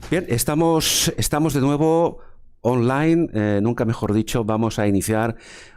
Bien, estamos de nuevo online, nunca mejor dicho, vamos a iniciar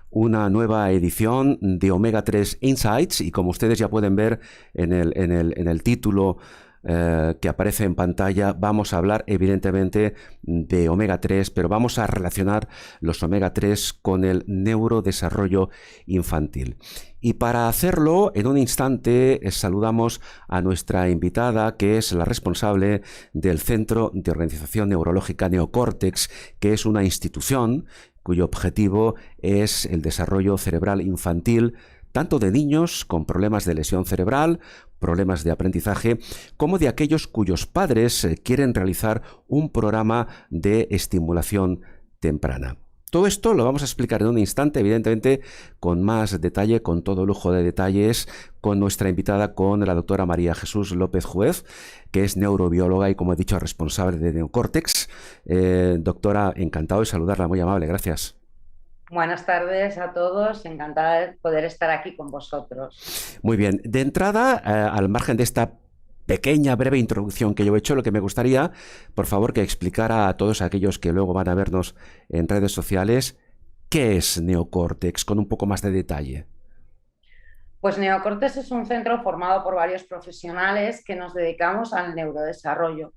una nueva edición de Omega 3 Insights y como ustedes ya pueden ver en el título que aparece en pantalla, vamos a hablar evidentemente de omega 3, pero vamos a relacionar los omega 3 con el neurodesarrollo infantil. Y para hacerlo, en un instante, saludamos a nuestra invitada, que es la responsable del Centro de Organización Neurológica Neocórtex, que es una institución cuyo objetivo es el desarrollo cerebral infantil, tanto de niños con problemas de lesión cerebral, problemas de aprendizaje, como de aquellos cuyos padres quieren realizar un programa de estimulación temprana. Todo esto lo vamos a explicar en un instante, evidentemente, con más detalle, con todo lujo de detalles, con nuestra invitada, con la doctora María Jesús López Juez, que es neurobióloga y, como he dicho, responsable de Neocórtex. Doctora, encantado de saludarla, muy amable, gracias. Buenas tardes a todos, encantada de poder estar aquí con vosotros. Muy bien, de entrada, al margen de esta pequeña, breve introducción que yo he hecho, lo que me gustaría, por favor, que explicara a todos aquellos que luego van a vernos en redes sociales, ¿qué es Neocórtex? Con un poco más de detalle. Pues Neocortes es un centro formado por varios profesionales que nos dedicamos al neurodesarrollo.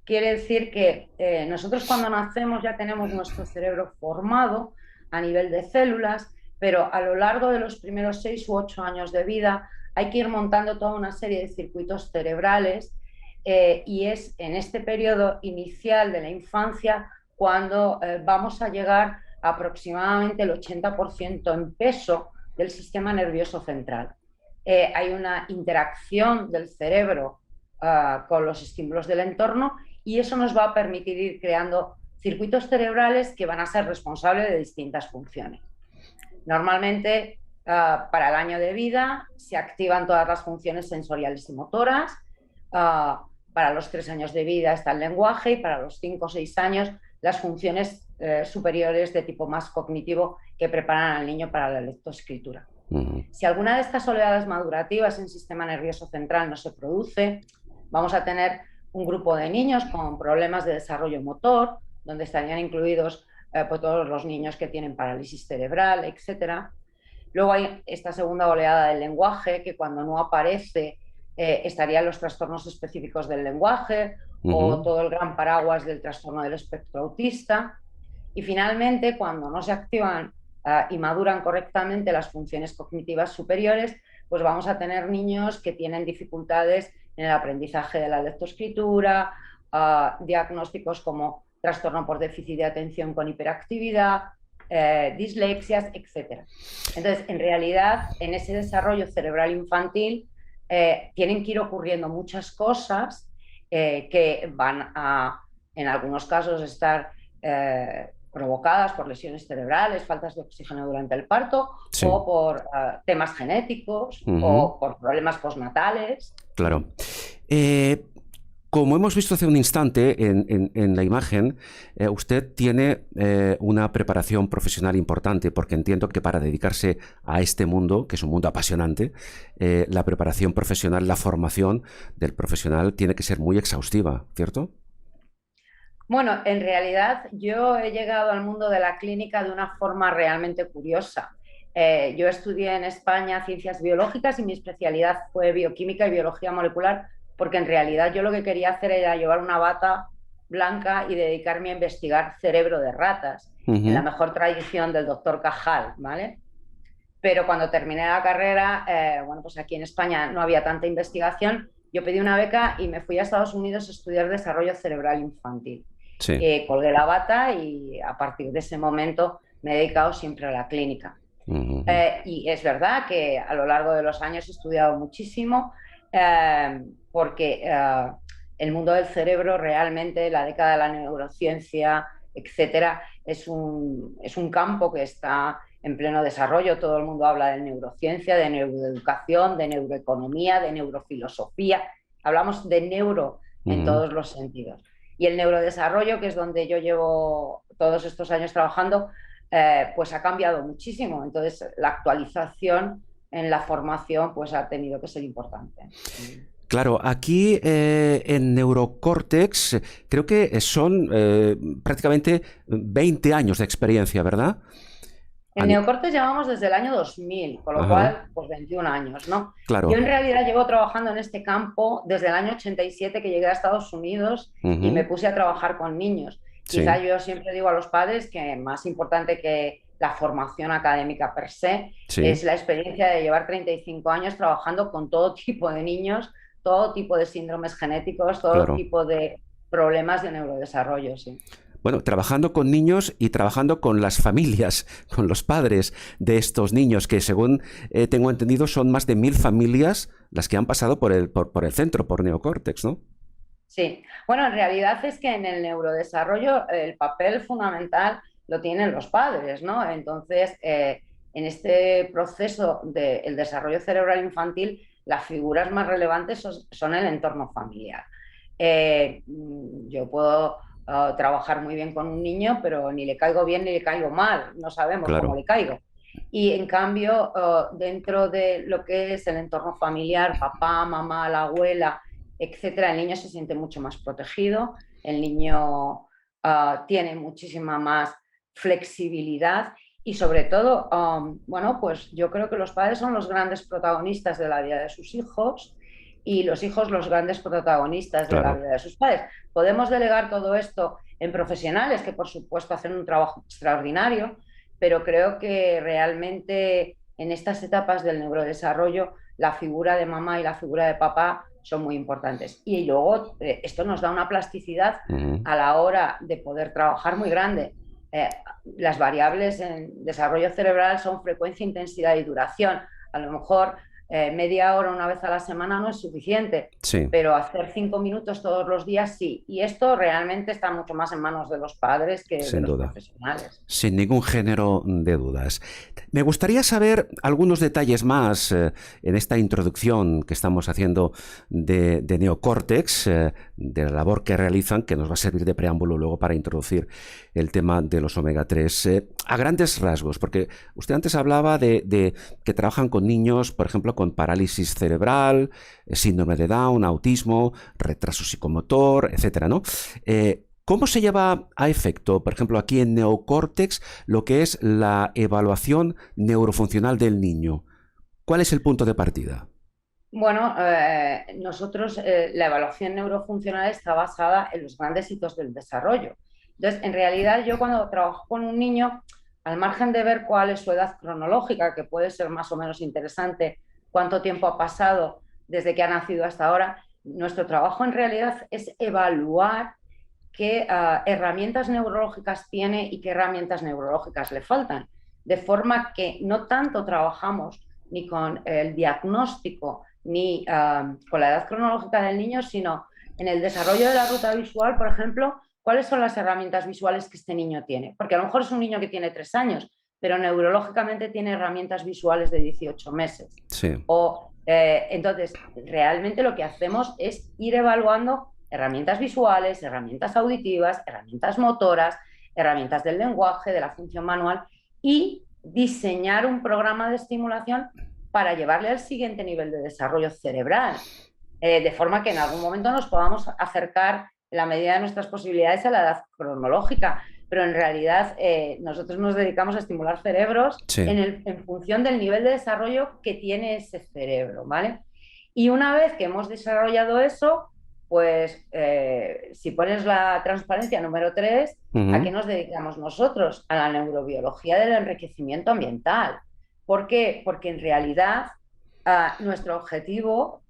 Quiere decir que nosotros cuando nacemos ya tenemos nuestro cerebro formado a nivel de células, pero a lo largo de los primeros 6 u 8 años de vida hay que ir montando toda una serie de circuitos cerebrales y es en este periodo inicial de la infancia cuando vamos a llegar a aproximadamente el 80% en peso del sistema nervioso central. Hay una interacción del cerebro con los estímulos del entorno y eso nos va a permitir ir creando circuitos cerebrales que van a ser responsables de distintas funciones. Normalmente, para el año de vida se activan todas las funciones sensoriales y motoras. Para los 3 años de vida está el lenguaje y para los 5 o 6 años las funciones superiores de tipo más cognitivo que preparan al niño para la lectoescritura. Si alguna de estas oleadas madurativas en el sistema nervioso central no se produce, vamos a tener un grupo de niños con problemas de desarrollo motor, donde estarían incluidos pues todos los niños que tienen parálisis cerebral, etc. Luego hay esta segunda oleada del lenguaje, que cuando no aparece estarían los trastornos específicos del lenguaje o todo el gran paraguas del trastorno del espectro autista. Y finalmente, cuando no se activan y maduran correctamente las funciones cognitivas superiores, pues vamos a tener niños que tienen dificultades en el aprendizaje de la lectoescritura, diagnósticos como trastorno por déficit de atención con hiperactividad, dislexias, etc. Entonces, en realidad, en ese desarrollo cerebral infantil tienen que ir ocurriendo muchas cosas que van a, en algunos casos, estar provocadas por lesiones cerebrales, faltas de oxígeno durante el parto, Sí. o por temas genéticos, o por problemas postnatales. Claro. Como hemos visto hace un instante en la imagen, usted tiene una preparación profesional importante, porque entiendo que para dedicarse a este mundo, que es un mundo apasionante, la preparación profesional, la formación del profesional tiene que ser muy exhaustiva, ¿cierto? Bueno, en realidad yo he llegado al mundo de la clínica de una forma realmente curiosa. Yo estudié en España ciencias biológicas y mi especialidad fue bioquímica y biología molecular, porque en realidad yo lo que quería hacer era llevar una bata blanca y dedicarme a investigar cerebro de ratas, en la mejor tradición del doctor Cajal, ¿vale? Pero cuando terminé la carrera, bueno, pues aquí en España no había tanta investigación, yo pedí una beca y me fui a Estados Unidos a estudiar desarrollo cerebral infantil. Sí. Colgué la bata y a partir de ese momento me he dedicado siempre a la clínica. Y es verdad que a lo largo de los años he estudiado muchísimo porque el mundo del cerebro realmente, la década de la neurociencia, etcétera, es un campo que está en pleno desarrollo. Todo el mundo habla de neurociencia, de neuroeducación, de neuroeconomía, de neurofilosofía. Hablamos de neuro en todos los sentidos. Y el neurodesarrollo, que es donde yo llevo todos estos años trabajando, pues ha cambiado muchísimo. Entonces, la actualización en la formación pues ha tenido que ser importante. Claro, aquí en Neurocórtex creo que son prácticamente 20 años de experiencia, ¿verdad? En Neocortes llevamos desde el año 2000, con lo Ajá, cual, pues 21 años, ¿no? Yo claro. en realidad llevo trabajando en este campo desde el año 87 que llegué a Estados Unidos y me Ujú, puse a trabajar con niños. Quizá sí, yo siempre digo a los padres que más importante que la formación académica per se sí, es la experiencia de llevar 35 años trabajando con todo tipo de niños, todo tipo de síndromes genéticos, todo claro. tipo de problemas de neurodesarrollo, sí. Bueno, trabajando con niños y trabajando con las familias, con los padres de estos niños, que según tengo entendido son más de 1000 familias las que han pasado por el centro, por Neocórtex, ¿no? Sí, bueno, en realidad es que en el neurodesarrollo el papel fundamental lo tienen los padres, ¿no? Entonces, en este proceso del desarrollo cerebral infantil, las figuras más relevantes son el entorno familiar. Yo puedo trabajar muy bien con un niño, pero ni le caigo bien ni le caigo mal, no sabemos cómo Claro, le caigo. Y en cambio, dentro de lo que es el entorno familiar, papá, mamá, la abuela, etcétera, el niño se siente mucho más protegido, el niño tiene muchísima más flexibilidad y sobre todo, bueno, pues yo creo que los padres son los grandes protagonistas de la vida de sus hijos y los hijos los grandes protagonistas de la claro. vida de sus padres. Podemos delegar todo esto en profesionales que por supuesto hacen un trabajo extraordinario, pero creo que realmente en estas etapas del neurodesarrollo la figura de mamá y la figura de papá son muy importantes. Y luego esto nos da una plasticidad Ujú. a la hora de poder trabajar muy grande. Eh, las variables en desarrollo cerebral son frecuencia, intensidad y duración. A lo mejor media hora una vez a la semana no es suficiente, Sí. pero hacer 5 minutos todos los días sí. Y esto realmente está mucho más en manos de los padres que de Sin los duda. profesionales. Sin ningún género de dudas. Me gustaría saber algunos detalles más en esta introducción que estamos haciendo de Neocórtex, de la labor que realizan, que nos va a servir de preámbulo luego para introducir el tema de los omega 3. A grandes rasgos, porque usted antes hablaba de que trabajan con niños, por ejemplo, con parálisis cerebral, síndrome de Down, autismo, retraso psicomotor, etcétera, ¿no? ¿Cómo se lleva a efecto, por ejemplo, aquí en Neocórtex, lo que es la evaluación neurofuncional del niño? ¿Cuál es el punto de partida? Bueno, nosotros la evaluación neurofuncional está basada en los grandes hitos del desarrollo. Entonces, en realidad yo cuando trabajo con un niño, al margen de ver cuál es su edad cronológica, que puede ser más o menos interesante, cuánto tiempo ha pasado desde que ha nacido hasta ahora, nuestro trabajo en realidad es evaluar qué herramientas neurológicas tiene y qué herramientas neurológicas le faltan. De forma que no tanto trabajamos ni con el diagnóstico ni con la edad cronológica del niño, sino en el desarrollo de la ruta visual, por ejemplo, cuáles son las herramientas visuales que este niño tiene. Porque a lo mejor es un niño que tiene 3 años, pero neurológicamente tiene herramientas visuales de 18 meses. Sí, O entonces, realmente lo que hacemos es ir evaluando herramientas visuales, herramientas auditivas, herramientas motoras, herramientas del lenguaje, de la función manual y diseñar un programa de estimulación para llevarle al siguiente nivel de desarrollo cerebral, de forma que en algún momento nos podamos acercar en la medida de nuestras posibilidades a la edad cronológica. Pero en realidad nosotros nos dedicamos a estimular cerebros sí. en función del nivel de desarrollo que tiene ese cerebro, ¿vale? Y una vez que hemos desarrollado eso, pues si pones la transparencia número 3, ¿a qué Ujú. nos dedicamos nosotros? A la neurobiología del enriquecimiento ambiental. ¿Por qué? Porque en realidad nuestro objetivo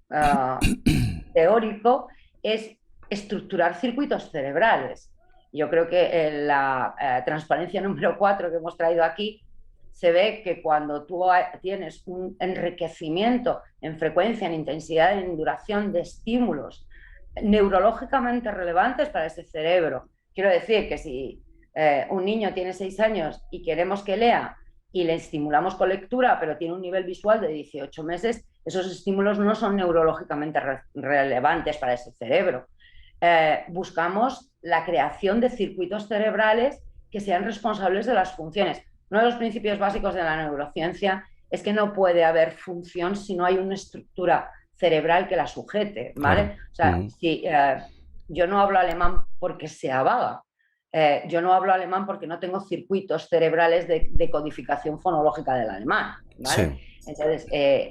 teórico es estructurar circuitos cerebrales. Yo creo que en la transparencia número 4 que hemos traído aquí se ve que cuando tú tienes un enriquecimiento en frecuencia, en intensidad, en duración de estímulos neurológicamente relevantes para ese cerebro, quiero decir que si un niño tiene 6 años y queremos que lea y le estimulamos con lectura, pero tiene un nivel visual de 18 meses, esos estímulos no son neurológicamente relevantes para ese cerebro. Buscamos la creación de circuitos cerebrales que sean responsables de las funciones. Uno de los principios básicos de la neurociencia es que no puede haber función si no hay una estructura cerebral que la sujete, ¿vale? Claro. O sea, si yo no hablo alemán porque sea vaga, yo no hablo alemán porque no tengo circuitos cerebrales de codificación fonológica del alemán, Sí, ¿vale? Entonces,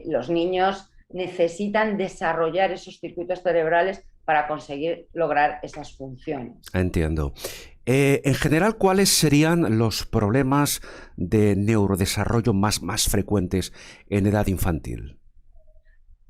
los niños necesitan desarrollar esos circuitos cerebrales para conseguir lograr esas funciones. entiendo. En general, ¿cuáles serían los problemas de neurodesarrollo más frecuentes en edad infantil?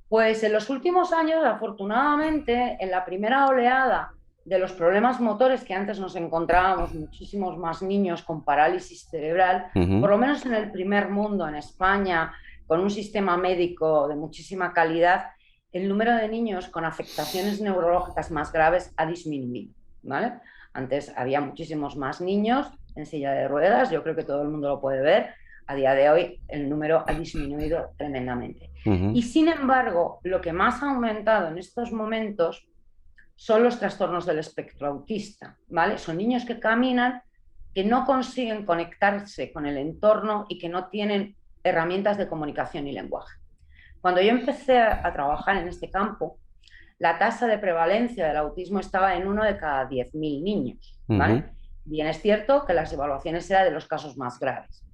Pues en los últimos años, afortunadamente, en la primera oleada de los problemas motores, que antes nos encontrábamos muchísimos más niños con parálisis cerebral, por Ujú. lo menos en el primer mundo, en España, con un sistema médico de muchísima calidad, el número de niños con afectaciones neurológicas más graves ha disminuido, ¿vale? Antes había muchísimos más niños en silla de ruedas, yo creo que todo el mundo lo puede ver. A día de hoy el número ha disminuido tremendamente. Y Ujú. sin embargo, lo que más ha aumentado en estos momentos son los trastornos del espectro autista, ¿vale? Son niños que caminan, que no consiguen conectarse con el entorno y que no tienen herramientas de comunicación y lenguaje. Cuando yo empecé a trabajar en este campo, la tasa de prevalencia del autismo estaba en 1 de cada 10.000 niños, Ujú. ¿vale? Bien es cierto que las evaluaciones eran de los casos más graves.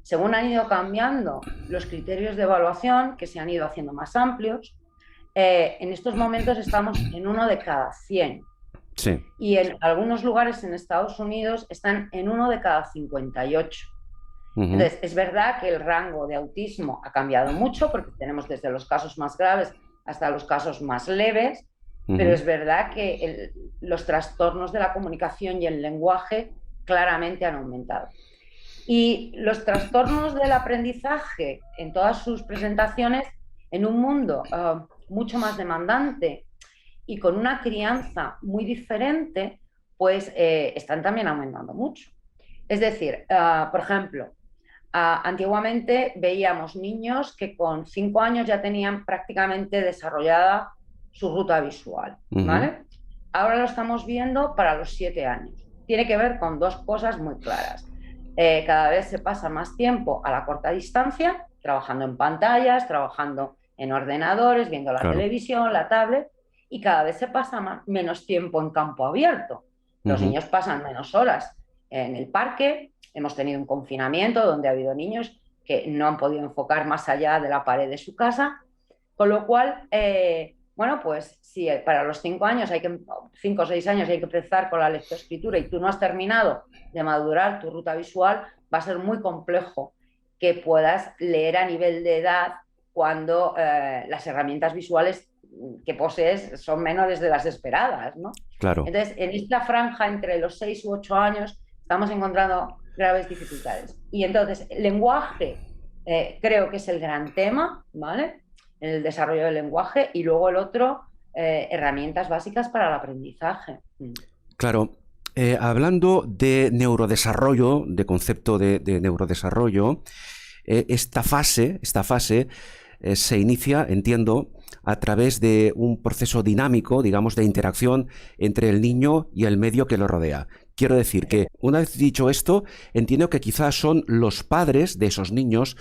Según han ido cambiando los criterios de evaluación, que se han ido haciendo más amplios, en estos momentos estamos en 1 de cada 100 Sí. y en algunos lugares en Estados Unidos están en 1 de cada 58. Ujú. Entonces, es verdad que el rango de autismo ha cambiado mucho porque tenemos desde los casos más graves hasta los casos más leves, pero Ujú. es verdad que los trastornos de la comunicación y el lenguaje claramente han aumentado. Y los trastornos del aprendizaje en todas sus presentaciones en un mundo mucho más demandante y con una crianza muy diferente, pues están también aumentando mucho. Es decir, por ejemplo, antiguamente veíamos niños que con 5 años ya tenían prácticamente desarrollada su ruta visual, Ujú. ¿vale? Ahora lo estamos viendo para los 7 años. Tiene que ver con dos cosas muy claras. Cada vez se pasa más tiempo a la corta distancia, trabajando en pantallas, trabajando en ordenadores, viendo la Claro. televisión, la tablet, y cada vez se pasa menos tiempo en campo abierto. Los Ujú. niños pasan menos horas en el parque. Hemos tenido un confinamiento donde ha habido niños que no han podido enfocar más allá de la pared de su casa, con lo cual, bueno, pues si para los 5 años 5 o 6 años hay que empezar con la lectoescritura y tú no has terminado de madurar tu ruta visual, va a ser muy complejo que puedas leer a nivel de edad cuando las herramientas visuales que posees son menores de las esperadas, ¿no? Claro. Entonces, en esta franja entre los 6 u 8 años estamos encontrando graves dificultades. Y entonces, el lenguaje creo que es el gran tema, ¿vale? El desarrollo del lenguaje y luego el otro, herramientas básicas para el aprendizaje. Claro. Hablando de neurodesarrollo, de concepto de neurodesarrollo, esta fase se inicia, entiendo, a través de un proceso dinámico, digamos, de interacción entre el niño y el medio que lo rodea. Quiero decir que, una vez dicho esto, entiendo que quizás son los padres de esos niños,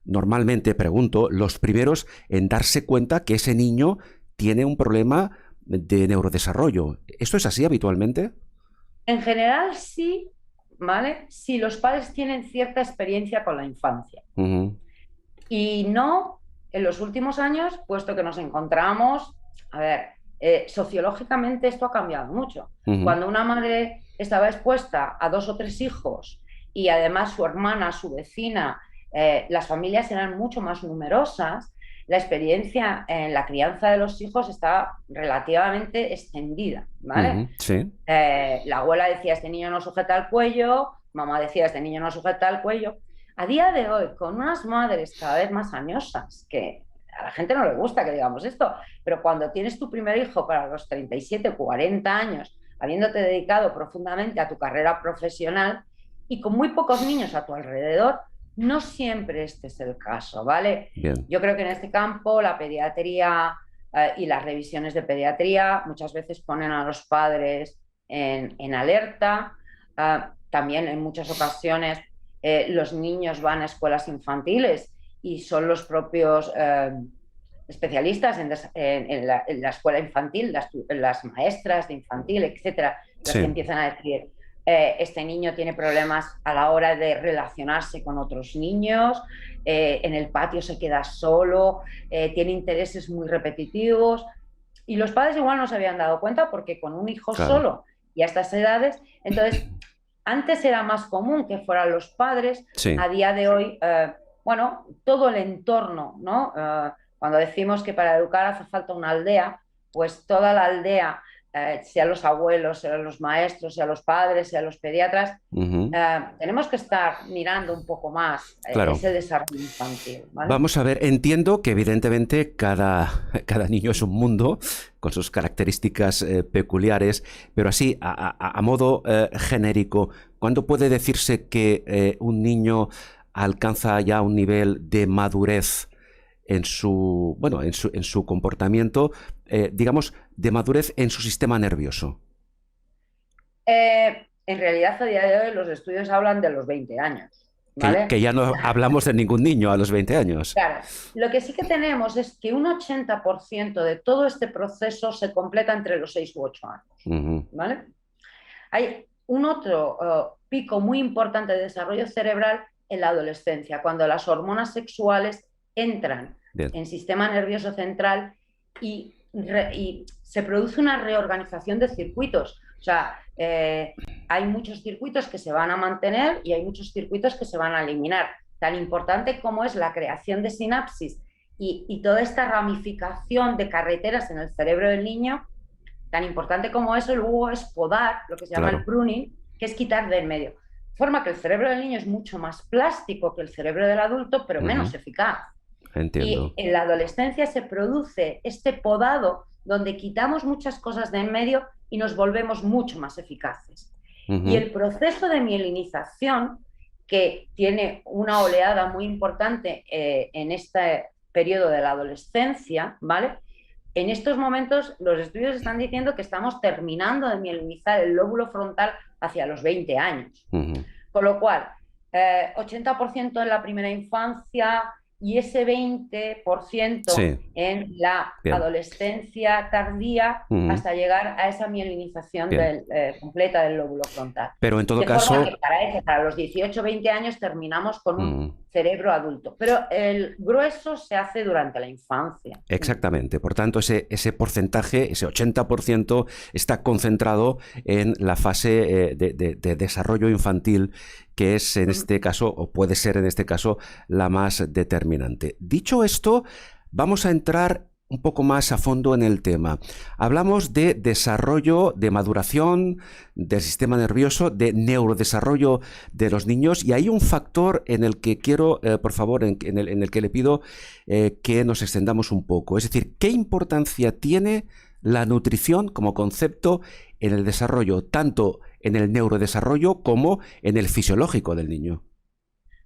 normalmente, pregunto, los primeros en darse cuenta que ese niño tiene un problema de neurodesarrollo. ¿Esto es así habitualmente? En general, sí, ¿vale? Si los padres tienen cierta experiencia con la infancia. Ujú. Y no en los últimos años, puesto que nos encontramos, a ver, sociológicamente esto ha cambiado mucho. Ujú. Cuando una madre estaba expuesta a 2 o 3 hijos y además su hermana, su vecina, las familias eran mucho más numerosas, la experiencia en la crianza de los hijos está relativamente extendida, ¿vale? Ujú. Sí. La abuela decía, este niño no sujeta el cuello, mamá decía, este niño no sujeta el cuello. A día de hoy, con unas madres cada vez más añosas, que a la gente no le gusta que digamos esto, pero cuando tienes tu primer hijo para los 37, 40 años, habiéndote dedicado profundamente a tu carrera profesional y con muy pocos niños a tu alrededor, no siempre este es el caso, ¿vale? Bien. Yo creo que en este campo la pediatría y las revisiones de pediatría muchas veces ponen a los padres en alerta. También en muchas ocasiones los niños van a escuelas infantiles y son los propios especialistas en la escuela infantil, las maestras de infantil, etcétera, las que Sí. empiezan a decir, este niño tiene problemas a la hora de relacionarse con otros niños, en el patio se queda solo, tiene intereses muy repetitivos. Y los padres igual no se habían dado cuenta porque con un hijo Claro. solo y a estas edades, entonces antes era más común que fueran los padres, Sí. a día de hoy, bueno, todo el entorno, ¿no? Cuando decimos que para educar hace falta una aldea, pues toda la aldea, sean los abuelos, sean los maestros, sean los padres, sean los pediatras, Ujú. tenemos que estar mirando un poco más Claro. ese desarrollo infantil, ¿vale? Vamos a ver, entiendo que evidentemente cada niño es un mundo con sus características peculiares, pero así, a modo genérico, ¿cuándo puede decirse que un niño alcanza ya un nivel de madurez en su, bueno, en su comportamiento, digamos, de madurez en su sistema nervioso? En realidad, a día de hoy, los estudios hablan de los 20 años, Que ¿vale? ya no hablamos de ningún niño a los 20 años. Claro, lo que sí que tenemos es que un 80% de todo este proceso se completa entre los 6 u 8 años, Ujú. ¿vale? Hay un otro pico muy importante de desarrollo cerebral en la adolescencia, cuando las hormonas sexuales entran Bien. en sistema nervioso central y se produce una reorganización de circuitos. O sea, hay muchos circuitos que se van a mantener y hay muchos circuitos que se van a eliminar. Tan importante como es la creación de sinapsis y toda esta ramificación de carreteras en el cerebro del niño, tan importante como eso luego es podar, lo que se llama el Claro. pruning, que es quitar de en medio. De forma que el cerebro del niño es mucho más plástico que el cerebro del adulto, pero menos Ujú. eficaz. Y Entiendo. en la adolescencia se produce este podado donde quitamos muchas cosas de en medio y nos volvemos mucho más eficaces. Y Ujú. el proceso de mielinización, que tiene una oleada muy importante en este periodo de la adolescencia, ¿vale? En estos momentos los estudios están diciendo que estamos terminando de mielinizar el lóbulo frontal hacia los 20 años. Ujú. Con lo cual, 80% en la primera infancia y ese 20% Sí, en la bien. adolescencia tardía Ujú. hasta llegar a esa mielinización Bien. completa del lóbulo frontal. Pero en todo De forma que caso, para los 18 o 20 años terminamos con un mm, cerebro adulto. Pero el grueso se hace durante la infancia. exactamente. Por tanto, ese porcentaje, ese 80%, está concentrado en la fase de desarrollo infantil, que es en este caso, o puede ser en este caso, la más determinante. Dicho esto, vamos a entrar un poco más a fondo en el tema. Hablamos de desarrollo, de maduración del sistema nervioso, de neurodesarrollo de los niños, y hay un factor en el que quiero, por favor, en el que le pido que nos extendamos un poco. Es decir, ¿qué importancia tiene la nutrición como concepto en el desarrollo, tanto en el neurodesarrollo como en el fisiológico del niño?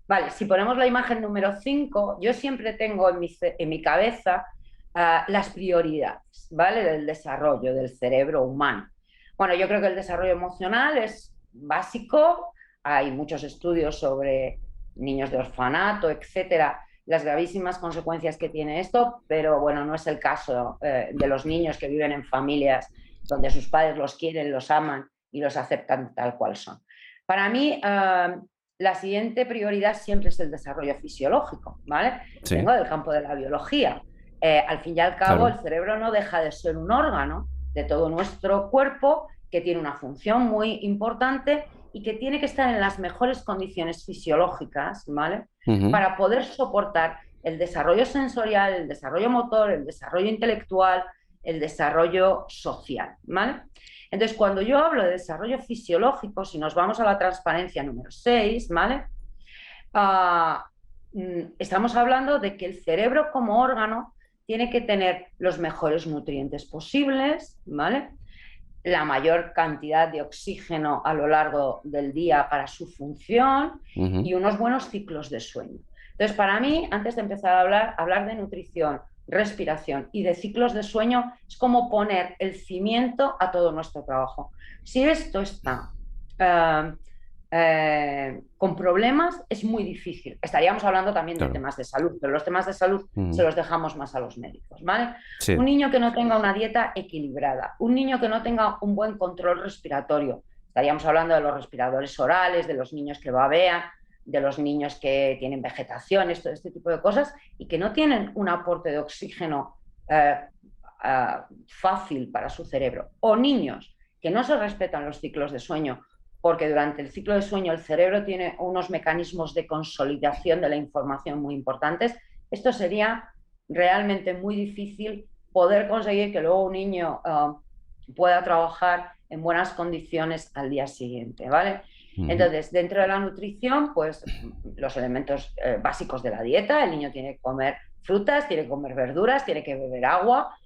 Vale, si ponemos la imagen número 5, yo siempre tengo en mi cabeza las prioridades, ¿vale? Del desarrollo del cerebro humano. Bueno, yo creo que el desarrollo emocional es básico, hay muchos estudios sobre niños de orfanato, etcétera, las gravísimas consecuencias que tiene esto, pero bueno, no es el caso de los niños que viven en familias donde sus padres los quieren, los aman y los aceptan tal cual son. Para mí, la siguiente prioridad siempre es el desarrollo fisiológico, ¿vale? Sí, Vengo del campo de la biología. Al fin y al cabo, el claro. cerebro no deja de ser un órgano de todo nuestro cuerpo que tiene una función muy importante y que tiene que estar en las mejores condiciones fisiológicas, ¿vale? Ujú. Para poder soportar el desarrollo sensorial, el desarrollo motor, el desarrollo intelectual, el desarrollo social, ¿vale? Entonces, cuando yo hablo de desarrollo fisiológico, si nos vamos a la transparencia número 6, ¿vale? Ah, estamos hablando de que el cerebro como órgano tiene que tener los mejores nutrientes posibles, ¿vale? La mayor cantidad de oxígeno a lo largo del día para su función Ujú. y unos buenos ciclos de sueño. Entonces, para mí, antes de empezar a hablar de nutrición, respiración y de ciclos de sueño, es como poner el cimiento a todo nuestro trabajo. Si esto está con problemas es muy difícil. Estaríamos hablando también de Claro. temas de salud, pero los temas de salud se los dejamos más a los médicos, ¿vale? Sí. Un niño que no tenga una dieta equilibrada, un niño que no tenga un buen control respiratorio, estaríamos hablando de los respiradores orales, de los niños que babean, de los niños que tienen vegetaciones, todo este tipo de cosas, y que no tienen un aporte de oxígeno fácil para su cerebro, o niños que no se respetan los ciclos de sueño, porque durante el ciclo de sueño el cerebro tiene unos mecanismos de consolidación de la información muy importantes. Esto sería realmente muy difícil poder conseguir que luego un niño pueda trabajar en buenas condiciones al día siguiente, ¿vale? Entonces, dentro de la nutrición, pues los elementos básicos de la dieta, el niño tiene que comer frutas, tiene que comer verduras, tiene que beber agua,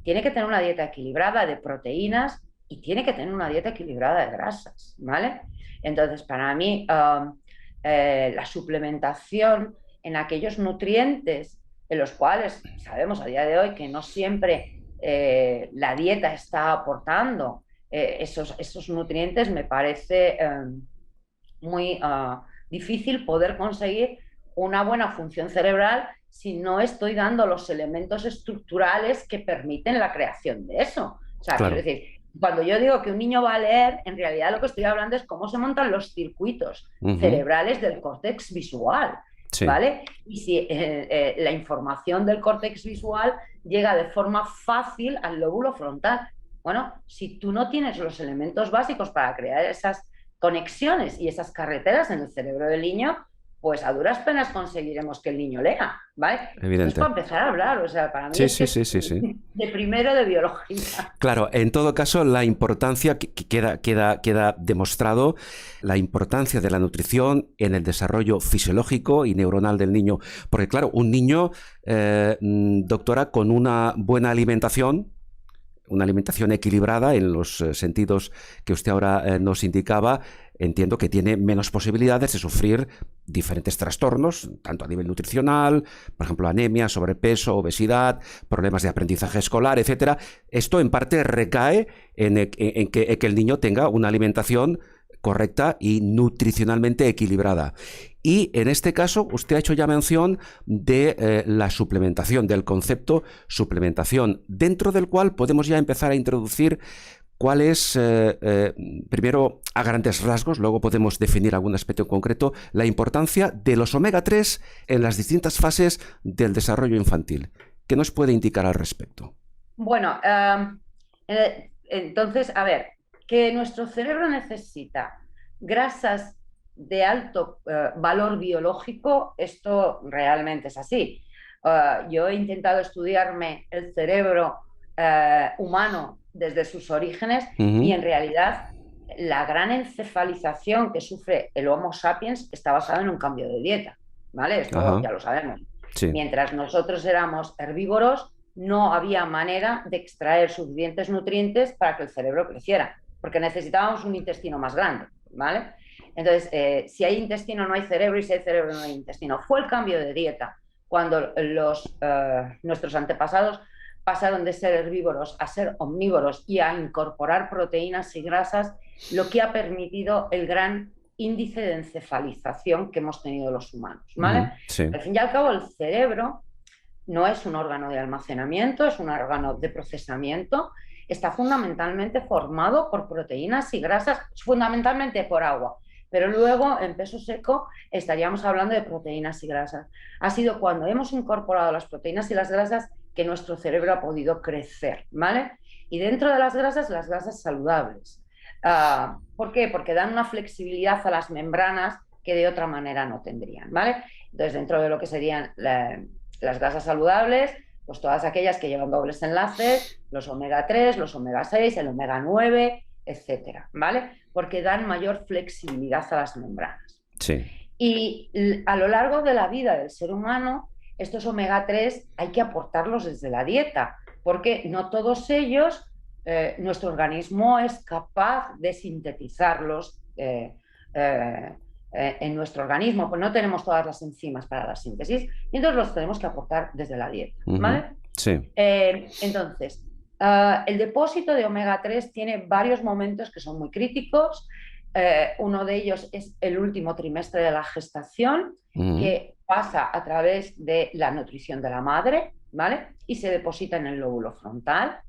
tiene que tener una dieta equilibrada de proteínas, y tiene que tener una dieta equilibrada de grasas, ¿vale? Entonces, para mí, la suplementación en aquellos nutrientes en los cuales sabemos a día de hoy que no siempre la dieta está aportando esos nutrientes, me parece muy difícil poder conseguir una buena función cerebral si no estoy dando los elementos estructurales que permiten la creación de eso. O sea, Claro. quiero decir, cuando yo digo que un niño va a leer, en realidad lo que estoy hablando es cómo se montan los circuitos cerebrales del córtex visual, Sí. ¿vale? Y si la información del córtex visual llega de forma fácil al lóbulo frontal. Bueno, si tú no tienes los elementos básicos para crear esas conexiones y esas carreteras en el cerebro del niño, pues a duras penas conseguiremos que el niño lea, ¿vale? Esto es Evidente. para empezar a hablar, o sea, para mí Sí, es que sí, sí, es sí, sí. de primero de biología. Claro, en todo caso, la importancia que queda demostrado, la importancia de la nutrición en el desarrollo fisiológico y neuronal del niño. Porque, claro, un niño, doctora, con una buena alimentación, una alimentación equilibrada en los sentidos que usted ahora nos indicaba, entiendo que tiene menos posibilidades de sufrir diferentes trastornos, tanto a nivel nutricional, por ejemplo, anemia, sobrepeso, obesidad, problemas de aprendizaje escolar, etcétera. Esto en parte recae en que el niño tenga una alimentación correcta y nutricionalmente equilibrada. Y en este caso, usted ha hecho ya mención de la suplementación, del concepto suplementación, dentro del cual podemos ya empezar a introducir cuál es, primero a grandes rasgos, luego podemos definir algún aspecto en concreto, la importancia de los omega 3 en las distintas fases del desarrollo infantil. ¿Qué nos puede indicar al respecto? Bueno, entonces, a ver, que nuestro cerebro necesita grasas de alto valor biológico, esto realmente es así. Yo he intentado estudiarme el cerebro humano desde sus orígenes y en realidad la gran encefalización que sufre el Homo sapiens está basada en un cambio de dieta, ¿vale? Esto ya lo sabemos. Sí. Mientras nosotros éramos herbívoros, no había manera de extraer suficientes nutrientes para que el cerebro creciera, porque necesitábamos un intestino más grande, ¿vale? Entonces, si hay intestino no hay cerebro y si hay cerebro no hay intestino. Fue el cambio de dieta cuando nuestros antepasados pasaron de ser herbívoros a ser omnívoros y a incorporar proteínas y grasas, lo que ha permitido el gran índice de encefalización que hemos tenido los humanos, ¿vale? Sí. Al fin y al cabo, el cerebro no es un órgano de almacenamiento, es un órgano de procesamiento, está fundamentalmente formado por proteínas y grasas, fundamentalmente por agua, pero luego en peso seco estaríamos hablando de proteínas y grasas. Ha sido cuando hemos incorporado las proteínas y las grasas que nuestro cerebro ha podido crecer, ¿vale? Y dentro de las grasas saludables. ¿Por qué? Porque dan una flexibilidad a las membranas que de otra manera no tendrían, ¿vale? Entonces, dentro de lo que serían las grasas saludables, pues todas aquellas que llevan dobles enlaces, los omega 3, los omega 6, el omega 9, etcétera, ¿vale? Porque dan mayor flexibilidad a las membranas. Sí. Y a lo largo de la vida del ser humano, estos omega 3 hay que aportarlos desde la dieta, porque no todos ellos, nuestro organismo es capaz de sintetizarlos en nuestro organismo, pues no tenemos todas las enzimas para la síntesis, y entonces los tenemos que aportar desde la dieta, ¿vale? Sí. Entonces, el depósito de omega 3 tiene varios momentos que son muy críticos. Uno de ellos es el último trimestre de la gestación, Ujú. que pasa a través de la nutrición de la madre, ¿vale? Y se deposita en el lóbulo frontal.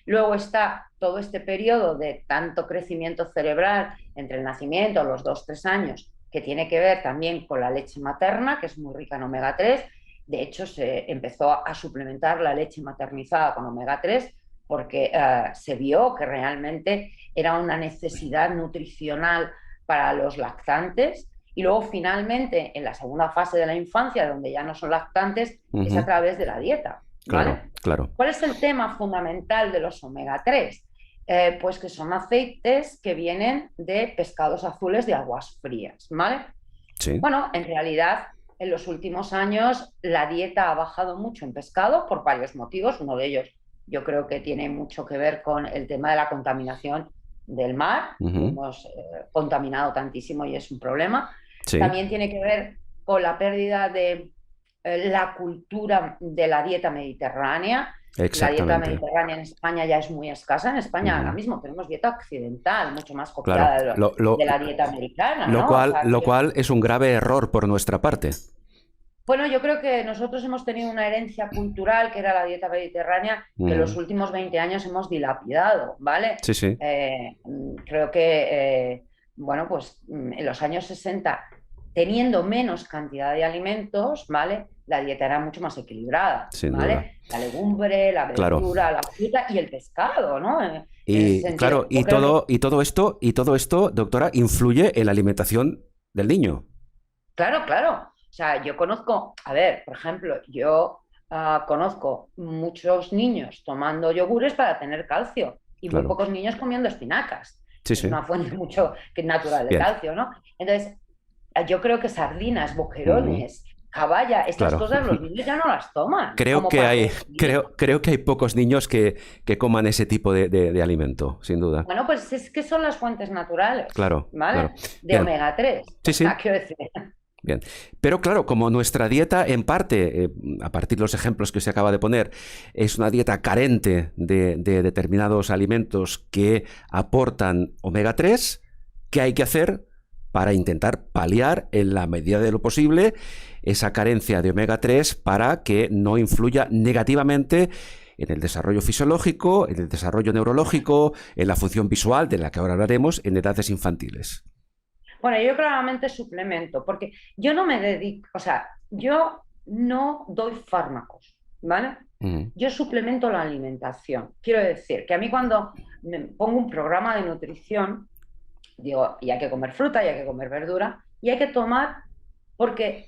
Luego está todo este periodo de tanto crecimiento cerebral entre el nacimiento, los 2, 3 años, que tiene que ver también con la leche materna, que es muy rica en omega 3. De hecho, se empezó a suplementar la leche maternizada con omega 3 porque se vio que realmente era una necesidad nutricional para los lactantes. Y luego, finalmente, en la segunda fase de la infancia, donde ya no son lactantes, es a Ujú. través de la dieta, Claro, ¿vale? claro. ¿Cuál es el tema fundamental de los omega 3? Pues que son aceites que vienen de pescados azules de aguas frías, ¿vale? Sí. Bueno, en realidad, en los últimos años la dieta ha bajado mucho en pescado por varios motivos. Uno de ellos yo creo que tiene mucho que ver con el tema de la contaminación del mar. Lo Ujú. hemos contaminado tantísimo y es un problema. Sí, También tiene que ver con la pérdida de la cultura de la dieta mediterránea. La dieta exactamente. mediterránea en España ya es muy escasa. En España ahora Ujú. mismo tenemos dieta occidental, mucho más Claro. copiada de la dieta americana, ¿no? O sea, Lo cual es un grave error por nuestra parte. bueno, yo creo que nosotros hemos tenido una herencia cultural que era la dieta mediterránea que en los Ujú. últimos 20 años hemos dilapidado, ¿vale? Sí, sí. Creo que, bueno, pues en los años 60, teniendo menos cantidad de alimentos, ¿vale? La dieta era mucho más equilibrada, Sin duda. ¿vale? La legumbre, la Claro. verdura, la fruta y el pescado, ¿no? En ese Y sentido, claro, yo creo que y todo esto, doctora, influye en la alimentación del niño. claro, claro. O sea, yo conozco, a ver, por ejemplo, yo conozco muchos niños tomando yogures para tener calcio y muy Claro. pocos niños comiendo espinacas, Sí, que es sí. una fuente mucho que es natural de Bien. calcio, ¿no? Entonces, yo creo que sardinas, Ujú. boquerones, caballa, estas Claro. cosas los niños ya no las toman Creo como que para hay, consumir. creo que hay pocos niños que coman ese tipo de alimento, sin duda. Bueno, pues es que son las fuentes naturales, Claro, ¿vale? claro. De Bien. omega 3. O Sí, sea, sí. quiero decir, Bien. Pero claro, como nuestra dieta, en parte, a partir de los ejemplos que se acaba de poner, es una dieta carente de determinados alimentos que aportan omega 3, ¿qué hay que hacer para intentar paliar en la medida de lo posible esa carencia de omega 3 para que no influya negativamente en el desarrollo fisiológico, en el desarrollo neurológico, en la función visual, de la que ahora hablaremos, en edades infantiles? bueno, yo claramente suplemento, porque yo no me dedico, o sea, yo no doy fármacos, ¿vale? Mm. Yo suplemento la alimentación. Quiero decir que a mí cuando me pongo un programa de nutrición, digo, y hay que comer fruta, y hay que comer verdura, y hay que tomar, porque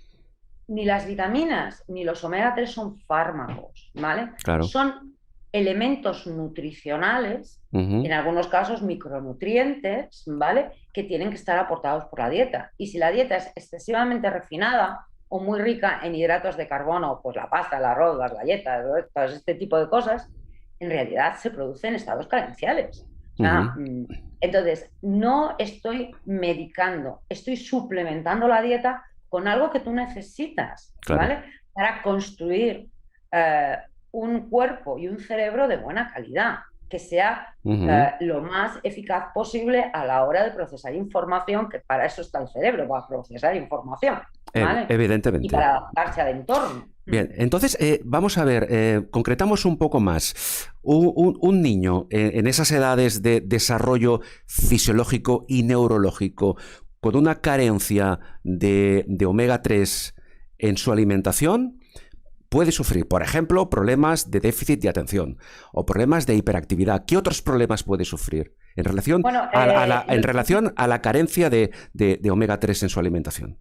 ni las vitaminas ni los omega 3 son fármacos, ¿vale? Claro. Son elementos nutricionales, Ujú. en algunos casos micronutrientes, ¿vale? Que tienen que estar aportados por la dieta. Y si la dieta es excesivamente refinada o muy rica en hidratos de carbono, pues la pasta, el arroz, las galletas, todo este tipo de cosas, en realidad se producen estados carenciales. O sea, Ujú. entonces, no estoy medicando, estoy suplementando la dieta con algo que tú necesitas, Claro. ¿vale? Para construir eh, un cuerpo y un cerebro de buena calidad, que sea Ujú. lo más eficaz posible a la hora de procesar información, que para eso está el cerebro, para procesar información, ¿vale? Y Evidentemente. para adaptarse al entorno. Bien, entonces vamos a ver, concretamos un poco más. Un niño en esas edades de desarrollo fisiológico y neurológico con una carencia de omega 3 en su alimentación puede sufrir, por ejemplo, problemas de déficit de atención o problemas de hiperactividad. ¿Qué otros problemas puede sufrir Bueno, en relación a la carencia de omega 3 en su alimentación?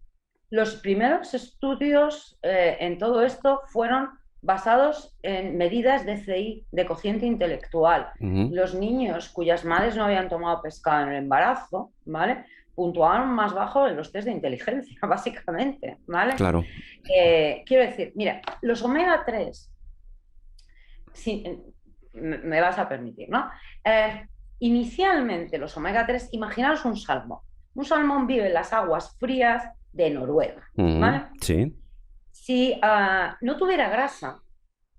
los primeros estudios en todo esto fueron basados en medidas de CI, de cociente intelectual. Ujú. Los niños cuyas madres no habían tomado pescado en el embarazo, ¿vale? Puntuaban más bajo en los test de inteligencia, básicamente, ¿vale? Claro. Quiero decir, mira, los omega 3, si, me vas a permitir, ¿no? Inicialmente los omega 3, imaginaos un salmón. Un salmón vive en las aguas frías de Noruega, Ujú. ¿vale? Sí. Si no tuviera grasa,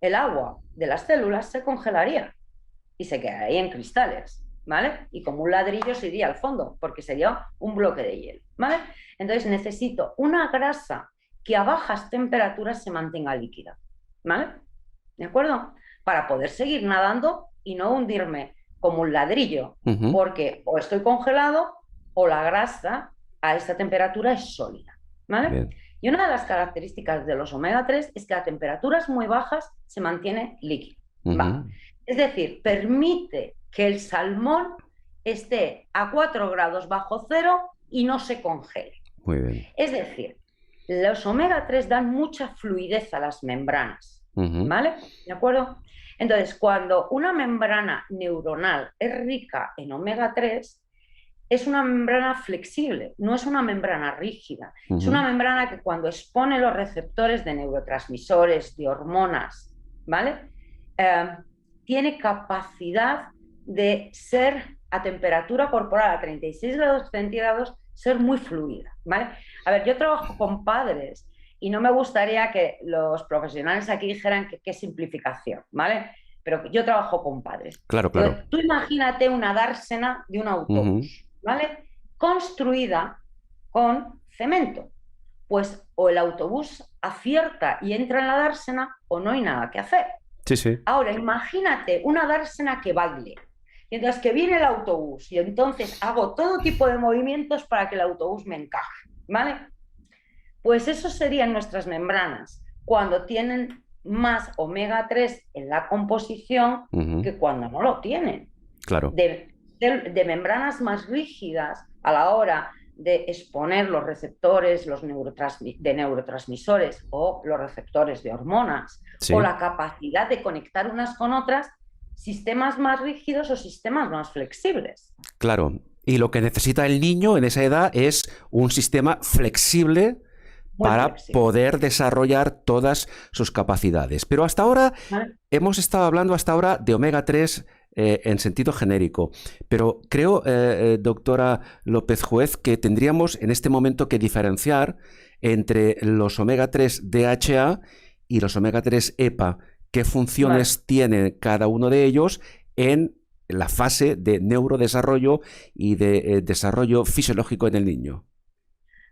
el agua de las células se congelaría y se quedaría en cristales. ¿vale? Y como un ladrillo se iría al fondo, porque sería un bloque de hielo, ¿vale? Entonces necesito una grasa que a bajas temperaturas se mantenga líquida, ¿vale? ¿De acuerdo? Para poder seguir nadando y no hundirme como un ladrillo, Ujú. porque o estoy congelado o la grasa a esta temperatura es sólida, ¿vale? Bien. Y una de las características de los omega 3 es que a temperaturas muy bajas se mantiene líquido, ¿va? Ujú. Es decir, permite que el salmón esté a 4 grados bajo cero y no se congele. Muy bien. Es decir, los omega 3 dan mucha fluidez a las membranas, Ujú. ¿vale? ¿De acuerdo? Entonces, cuando una membrana neuronal es rica en omega 3, es una membrana flexible, no es una membrana rígida. Es una Ujú. membrana que cuando expone los receptores de neurotransmisores, de hormonas, ¿vale? Eh, Tiene capacidad de ser a temperatura corporal a 36 grados centígrados, ser muy fluida, ¿vale? A ver, yo trabajo con padres y no me gustaría que los profesionales aquí dijeran que qué simplificación, ¿vale? Pero yo trabajo con padres. Claro, claro. Tú imagínate una dársena de un Ujú. autobús, ¿vale? Construida con cemento. Pues o el autobús acierta y entra en la dársena o no hay nada que hacer. Sí, sí. Ahora, imagínate una dársena que baile. Y entonces que viene el autobús y entonces hago todo tipo de movimientos para que el autobús me encaje, ¿vale? Pues eso serían nuestras membranas cuando tienen más omega 3 en la composición Ujú. que cuando no lo tienen. Claro. De membranas más rígidas a la hora de exponer los receptores de neurotransmisores o los receptores de hormonas o Sí. la capacidad de conectar unas con otras, sistemas más rígidos o sistemas más flexibles. Claro. Y lo que necesita el niño en esa edad es un sistema flexible Muy para flexibles. poder desarrollar todas sus capacidades. Pero hasta ahora ¿Vale? hemos estado hablando hasta ahora de omega 3 en sentido genérico, pero creo, doctora López Juez, que tendríamos en este momento que diferenciar entre los omega 3 DHA y los omega 3 EPA. ¿Qué Vale. funciones tiene cada uno de ellos en la fase de neurodesarrollo y de desarrollo fisiológico en el niño?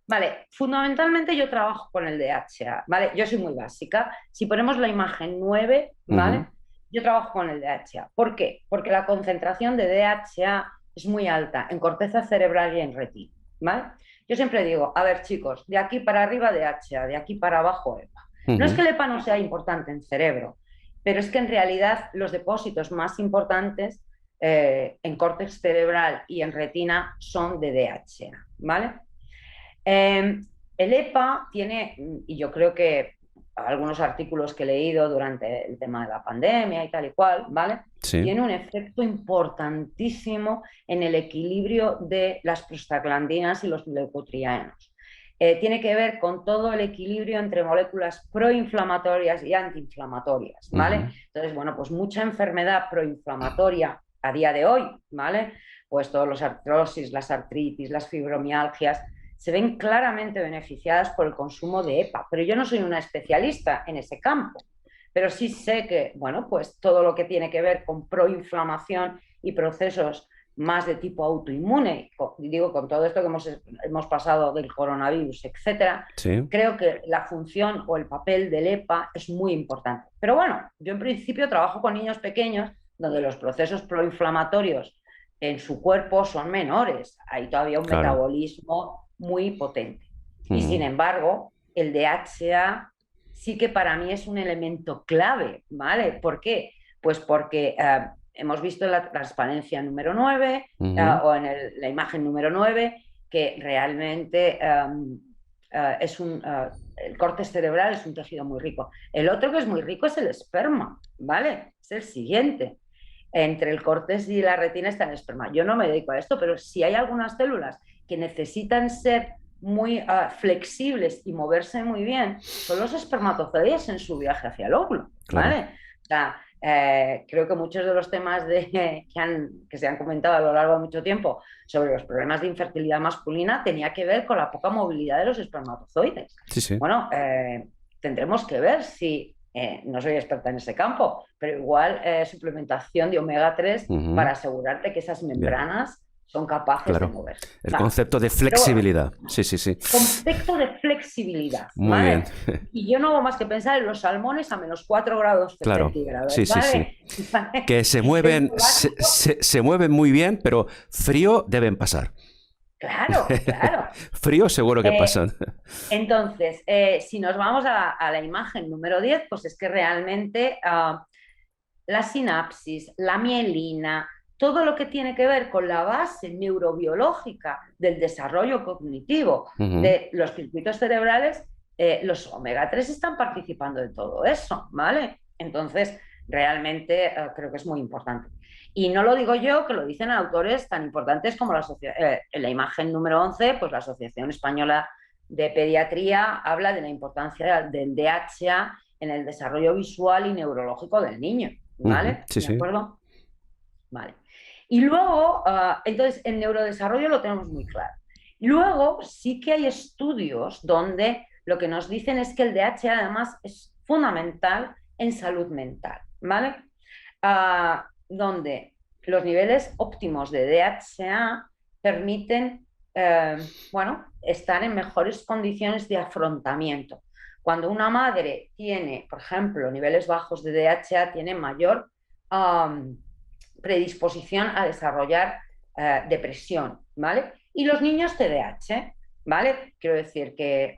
Vale, fundamentalmente yo trabajo con el DHA, ¿vale? Yo soy muy básica. Si ponemos la imagen 9, Ujú. ¿vale? Yo trabajo con el DHA. ¿Por qué? Porque la concentración de DHA es muy alta en corteza cerebral y en retina, ¿vale? Yo siempre digo, a ver chicos, de aquí para arriba DHA, de aquí para abajo EPA. No es que Ujú. el EPA no sea importante en cerebro, pero es que en realidad los depósitos más importantes en córtex cerebral y en retina son de DHA, ¿vale? El EPA tiene, y yo creo que algunos artículos que he leído durante el tema de la pandemia y tal y cual, ¿vale? Sí. Tiene un efecto importantísimo en el equilibrio de las prostaglandinas y los leucotrienos. Tiene que ver con todo el equilibrio entre moléculas proinflamatorias y antiinflamatorias, ¿vale? Ujú. Entonces, bueno, pues mucha enfermedad proinflamatoria a día de hoy, ¿vale? Pues todos los artrosis, las artritis, las fibromialgias, se ven claramente beneficiadas por el consumo de EPA. Pero yo no soy una especialista en ese campo, pero sí sé que, bueno, pues todo lo que tiene que ver con proinflamación y procesos más de tipo autoinmune, digo, con todo esto que hemos pasado del coronavirus, etcétera, Sí. creo que la función o el papel del EPA es muy importante. Pero bueno, yo en principio trabajo con niños pequeños donde los procesos proinflamatorios en su cuerpo son menores. Hay todavía un Claro. metabolismo muy potente. Y sin Ujú. embargo, el DHA sí que para mí es un elemento clave, ¿vale? ¿Por qué? Pues porque hemos visto en la transparencia número 9 Ujú. o en la imagen número 9 que realmente es el corte cerebral es un tejido muy rico. El otro que es muy rico es el esperma, ¿vale? Es el siguiente. Entre el cortes y la retina está el esperma. Yo no me dedico a esto, pero si hay algunas células que necesitan ser muy flexibles y moverse muy bien, son los espermatozoides en su viaje hacia el óvulo, Claro. ¿vale? O sea, creo que muchos de los temas que se han comentado a lo largo de mucho tiempo sobre los problemas de infertilidad masculina tenía que ver con la poca movilidad de los espermatozoides. Sí, sí. Bueno, tendremos que ver si no soy experta en ese campo, pero igual suplementación de omega 3 Ujú. para asegurarte que esas Bien, membranas son capaces de claro. moverse. El Vale. concepto de Pero flexibilidad. Sí, sí, sí. concepto de flexibilidad, Muy bien. ¿vale? Y yo no hago más que pensar en los salmones a menos 4 grados Claro. centígrados, Sí, sí, sí. ¿vale? ¿Vale? Que se Es mueven, muy básico. se mueven muy bien, pero frío deben pasar. Claro, claro. Frío seguro que Eh, pasan. entonces, si nos vamos a la imagen número 10, pues es que realmente la sinapsis, la mielina, todo lo que tiene que ver con la base neurobiológica del desarrollo cognitivo Ujú. de los circuitos cerebrales, los omega 3 están participando de todo eso, ¿vale? Entonces, realmente creo que es muy importante. Y no lo digo yo, que lo dicen autores tan importantes como en la imagen número 11, pues la Asociación Española de Pediatría habla de la importancia del DHA en el desarrollo visual y neurológico del niño. Ujú. ¿Vale? Sí, ¿De sí. acuerdo? Vale. Y luego, entonces, el neurodesarrollo lo tenemos muy claro. Luego, sí que hay estudios donde lo que nos dicen es que el DHA además es fundamental en salud mental, ¿vale? Donde los niveles óptimos de DHA permiten, bueno, estar en mejores condiciones de afrontamiento. Cuando una madre tiene, por ejemplo, niveles bajos de DHA, tiene mayor um, predisposición a desarrollar depresión, ¿vale? Y los niños TDAH, ¿vale? Quiero decir que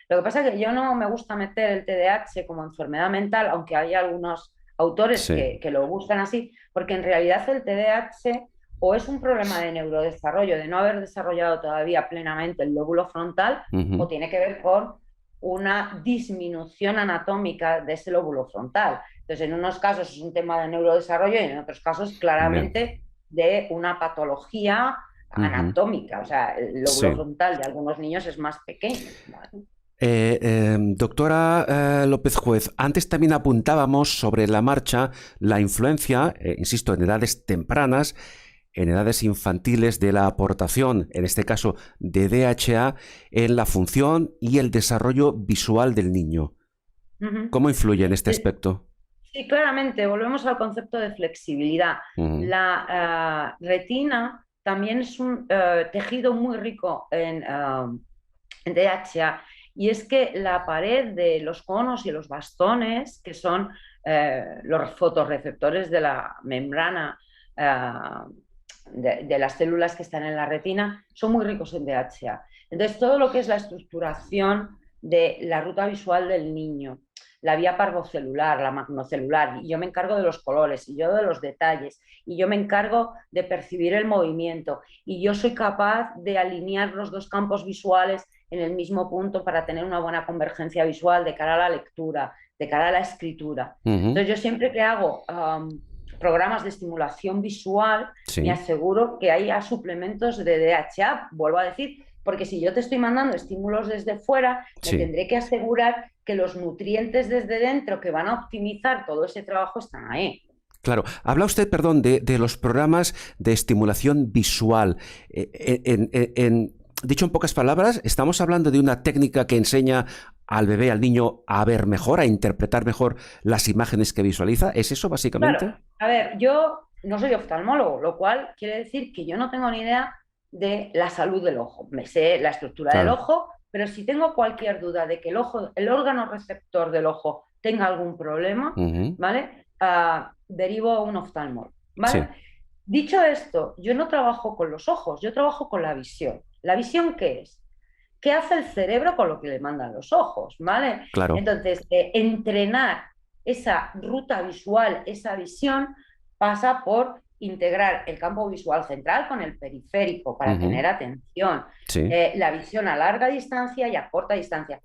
lo que pasa es que yo no me gusta meter el TDAH como enfermedad mental, aunque hay algunos autores Sí. que lo buscan así, porque en realidad el TDAH o es un problema de neurodesarrollo, de no haber desarrollado todavía plenamente el lóbulo frontal, o Ujú. tiene que ver con una disminución anatómica de ese lóbulo frontal. Entonces, en unos casos es un tema de neurodesarrollo y en otros casos Bien. claramente de una patología Ujú. anatómica. O sea, el lóbulo Sí. frontal de algunos niños es más pequeño, ¿vale? Doctora López Juez, antes también apuntábamos sobre la marcha la influencia, insisto, en edades tempranas, en edades infantiles, de la aportación, en este caso de DHA, en la función y el desarrollo visual del niño. Uh -huh. ¿Cómo influye en este aspecto? Sí, claramente, volvemos al concepto de flexibilidad. Ujú. La retina también es un tejido muy rico en DHA, y es que la pared de los conos y los bastones, que son los fotorreceptores de la membrana de las células que están en la retina, son muy ricos en DHA. Entonces, todo lo que es la estructuración de la ruta visual del niño, la vía parvocelular, la magnocelular, y yo me encargo de los colores, y yo de los detalles, y yo me encargo de percibir el movimiento, y yo soy capaz de alinear los dos campos visuales en el mismo punto para tener una buena convergencia visual de cara a la lectura, de cara a la escritura. Ujú. Entonces yo siempre que hago programas de estimulación visual, me Sí, aseguro que haya suplementos de DHA, vuelvo a decir, porque si yo te estoy mandando estímulos desde fuera, me sí. tendré que asegurar que los nutrientes desde dentro que van a optimizar todo ese trabajo están ahí. Claro. Habla usted, perdón, de los programas de estimulación visual. Dicho en pocas palabras, estamos hablando de una técnica que enseña al bebé, al niño, a ver mejor, a interpretar mejor las imágenes que visualiza. ¿Es eso Claro, básicamente? a ver, yo no soy oftalmólogo, lo cual quiere decir que yo no tengo ni idea de la salud del ojo. Me sé la estructura del Claro. ojo, pero si tengo cualquier duda de que el ojo, el órgano receptor del ojo tenga algún problema, Ujú. ¿vale? Derivo a un oftalmólogo, ¿vale? Sí, Dicho esto, yo no trabajo con los ojos, yo trabajo con la visión. ¿La visión qué es? ¿Qué hace el cerebro con lo que le mandan los ojos? ¿Vale? claro. Entonces, entrenar esa ruta visual, esa visión, pasa por integrar el campo visual central con el periférico para Ujú. tener atención, Sí, la visión a larga distancia y a corta distancia.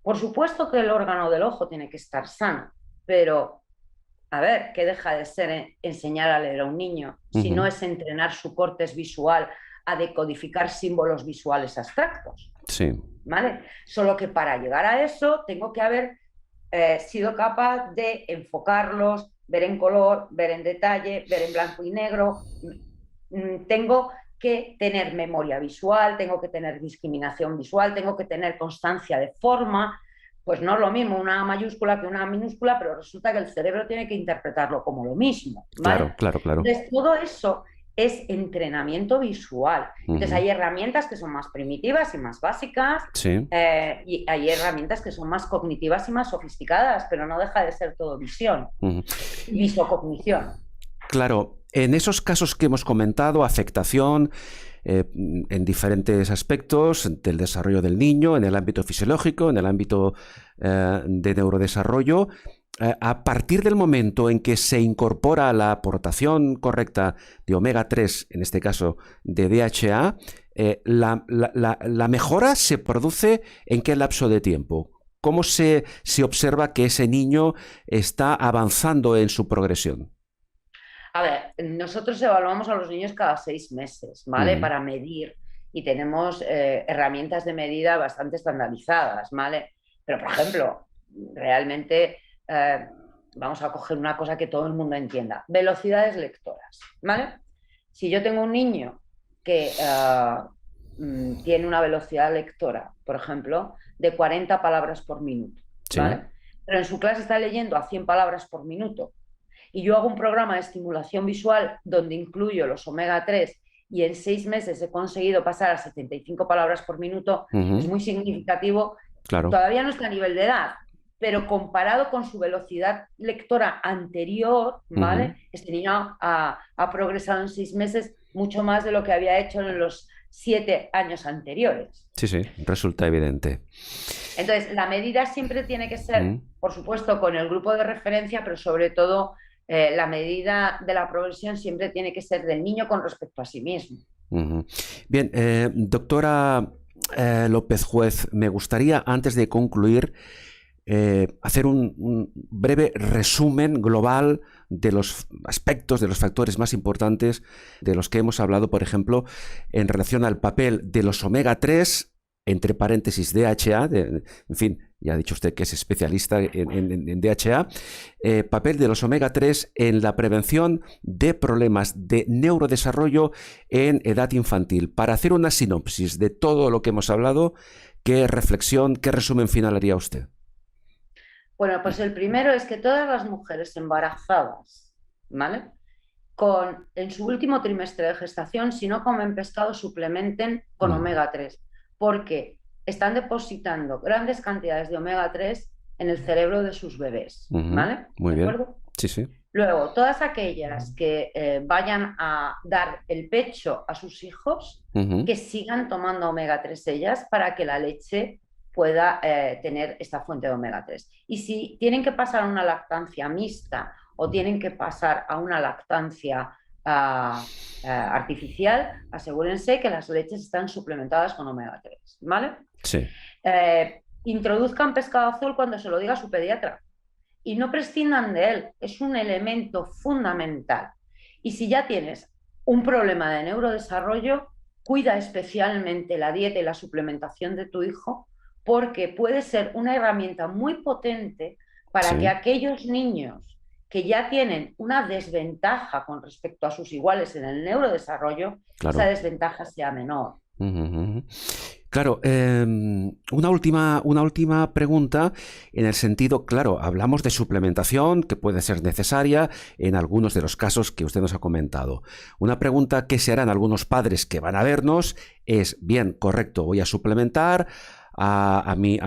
Por supuesto que el órgano del ojo tiene que estar sano, pero a ver, ¿qué deja de ser enseñar a leer a un niño si no ujú. es entrenar su cortes visual a decodificar símbolos visuales abstractos? Sí, ¿Vale? Solo que para llegar a eso tengo que haber sido capaz de enfocarlos, ver en color, ver en detalle, ver en blanco y negro. Tengo que tener memoria visual, tengo que tener discriminación visual, tengo que tener constancia de forma, pues no es lo mismo una mayúscula que una minúscula, pero resulta que el cerebro tiene que interpretarlo como lo mismo, ¿vale? Claro, claro, claro. Entonces, todo eso es entrenamiento visual. Entonces, Ujú. hay herramientas que son más primitivas y más básicas, Sí. y hay herramientas que son más cognitivas y más sofisticadas, pero no deja de ser todo visión Ujú. y visocognición. Claro, en esos casos que hemos comentado, afectación en diferentes aspectos del desarrollo del niño, en el ámbito fisiológico, en el ámbito de neurodesarrollo, a partir del momento en que se incorpora la aportación correcta de omega 3, en este caso de DHA, la mejora se produce ¿en qué lapso de tiempo? ¿Cómo se observa que ese niño está avanzando en su progresión? A ver, nosotros evaluamos a los niños cada 6 meses, ¿vale? Ujú. Para medir y tenemos herramientas de medida bastante estandarizadas, ¿vale? Pero, por ejemplo, realmente vamos a coger una cosa que todo el mundo entienda. Velocidades lectoras, ¿vale? Si yo tengo un niño que tiene una velocidad lectora, por ejemplo, de 40 palabras por minuto, Sí. ¿vale? Pero en su clase está leyendo a 100 palabras por minuto y yo hago un programa de estimulación visual donde incluyo los omega 3 y en 6 meses he conseguido pasar a 75 palabras por minuto, es Ujú. muy significativo. Claro. Todavía no está a nivel de edad, pero comparado con su velocidad lectora anterior, Ujú. ¿vale? Este niño ha progresado en 6 meses mucho más de lo que había hecho en los 7 años anteriores. Sí, sí, resulta evidente. Entonces, la medida siempre tiene que ser, Mm. por supuesto, con el grupo de referencia, pero sobre todo la medida de la progresión siempre tiene que ser del niño con respecto a sí mismo. Ujú. Bien, doctora López Juez, me gustaría, antes de concluir, hacer un breve resumen global de los aspectos, de los factores más importantes de los que hemos hablado, por ejemplo, en relación al papel de los omega 3 entre paréntesis DHA, en fin, ya ha dicho usted que es especialista en DHA, papel de los omega 3 en la prevención de problemas de neurodesarrollo en edad infantil. Para hacer una sinopsis de todo lo que hemos hablado, ¿qué reflexión, qué resumen final haría usted? Bueno, pues el primero es que todas las mujeres embarazadas, ¿vale? En su último trimestre de gestación, si no comen pescado, suplementen con Mm. omega 3, porque están depositando grandes cantidades de omega 3 en el cerebro de sus bebés, Ujú. ¿vale? Muy ¿De bien. acuerdo? Sí, sí. Luego, todas aquellas que vayan a dar el pecho a sus hijos, Ujú. que sigan tomando omega 3 ellas para que la leche pueda tener esta fuente de omega 3. Y si tienen que pasar a una lactancia mixta o tienen que pasar a una lactancia artificial, asegúrense que las leches están suplementadas con omega 3, ¿vale? Sí. Introduzcan pescado azul cuando se lo diga su pediatra y no prescindan de él, es un elemento fundamental. Y si ya tienes un problema de neurodesarrollo, cuida especialmente la dieta y la suplementación de tu hijo, porque puede ser una herramienta muy potente para que Sí. aquellos niños que ya tienen una desventaja con respecto a sus iguales en el neurodesarrollo, esa Claro. desventaja sea menor. Ujú, ujú. Claro, una última pregunta en el sentido, claro, hablamos de suplementación que puede ser necesaria en algunos de los casos que usted nos ha comentado. Una pregunta que se harán algunos padres que van a vernos es, bien, correcto, voy a suplementar a mi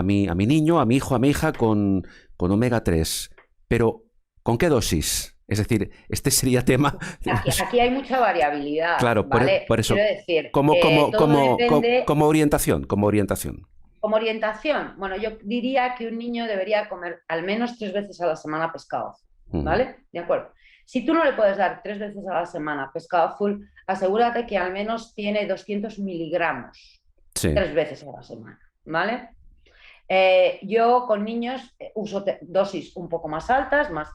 niño, a mi hijo, a mi hija con omega 3, pero ¿con qué dosis? Es decir, este sería tema. Aquí hay mucha variabilidad, Claro, ¿vale? por Quiero eso, decir, todo depende. como orientación, como orientación. Como orientación, bueno, yo diría que un niño debería comer al menos 3 veces a la semana pescado azul, Ujú. ¿vale? De acuerdo. Si tú no le puedes dar 3 veces a la semana pescado azul, asegúrate que al menos tiene 200 miligramos Sí. 3 veces a la semana, ¿vale? Yo con niños uso dosis un poco más altas, más,